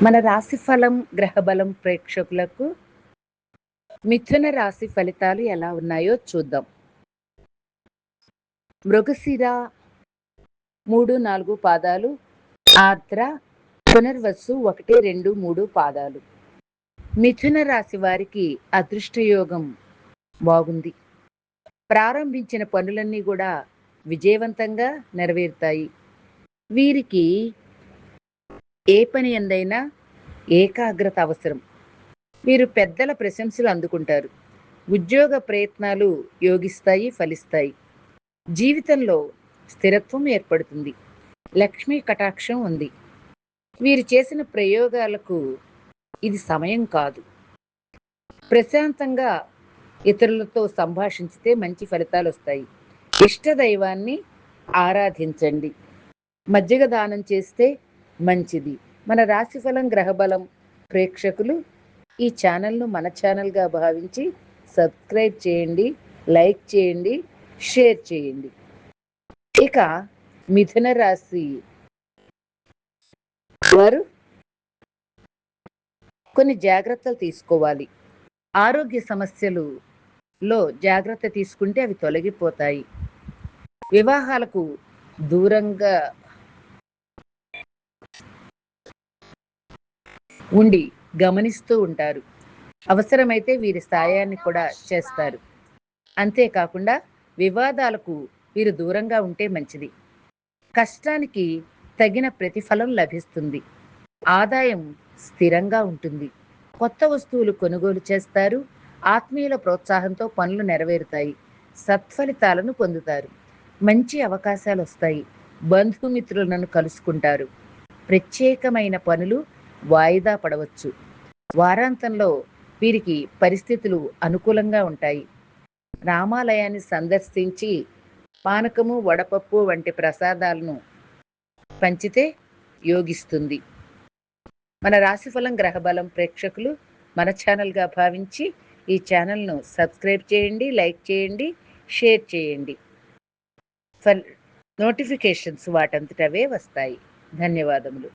మన రాశిఫలం, గ్రహబలం ప్రేక్షకులకు మిథున రాశి ఫలితాలు ఎలా ఉన్నాయో చూద్దాం. మృగశిర 3, 4 పాదాలు, ఆర్ద్ర, పునర్వసు 1, 2, 3 పాదాలు. మిథున రాశి వారికి అదృష్టయోగం బాగుంది. ప్రారంభించిన పనులన్నీ కూడా విజయవంతంగా నెరవేరుతాయి. వీరికి ఏ పని ఎందైనా ఏకాగ్రత అవసరం. వీరు పెద్దల ప్రశంసలు అందుకుంటారు. ఉద్యోగ ప్రయత్నాలు యోగిస్తాయి, ఫలిస్తాయి. జీవితంలో స్థిరత్వం ఏర్పడుతుంది. లక్ష్మీ కటాక్షం ఉంది. వీరు చేసిన ప్రయోగాలకు ఇది సమయం కాదు. ప్రశాంతంగా ఇతరులతో సంభాషించితే మంచి ఫలితాలు వస్తాయి. ఇష్ట దైవాన్ని ఆరాధించండి. మజ్జిగ దానం చేస్తే మంచిది. మన రాశిఫలం, గ్రహబలం ప్రేక్షకులు ఈ ఛానల్ను మన ఛానల్గా భావించి సబ్స్క్రైబ్ చేయండి, లైక్ చేయండి, షేర్ చేయండి. ఇక మిథున రాశి వారు కొన్ని జాగ్రత్తలు తీసుకోవాలి. ఆరోగ్య సమస్యలలో జాగ్రత్త తీసుకుంటే అవి తొలగిపోతాయి. వివాహాలకు దూరంగా ఉండి గమనిస్తూ ఉంటారు. అవసరమైతే వీరి సాయాన్ని కూడా చేస్తారు. అంతేకాకుండా వివాదాలకు వీరు దూరంగా ఉంటే మంచిది. కష్టానికి తగిన ప్రతిఫలం లభిస్తుంది. ఆదాయం స్థిరంగా ఉంటుంది. కొత్త వస్తువులు కొనుగోలు చేస్తారు. ఆత్మీయుల ప్రోత్సాహంతో పనులు నెరవేరుతాయి. సత్ఫలితాలను పొందుతారు. మంచి అవకాశాలు వస్తాయి. బంధుమిత్రులను కలుసుకుంటారు. ప్రత్యేకమైన పనులు వాయిదా పడవచ్చు. వారాంతంలో వీరికి పరిస్థితులు అనుకూలంగా ఉంటాయి. రామాలయాన్ని సందర్శించి పానకము, వడపప్పు వంటి ప్రసాదాలను పంచితే యోగిస్తుంది. మన రాశిఫలం, గ్రహబలం ప్రేక్షకులు మన ఛానల్గా భావించి ఈ ఛానల్ను సబ్స్క్రైబ్ చేయండి, లైక్ చేయండి, షేర్ చేయండి. నోటిఫికేషన్స్ వాటంతట అవే వస్తాయి. ధన్యవాదములు.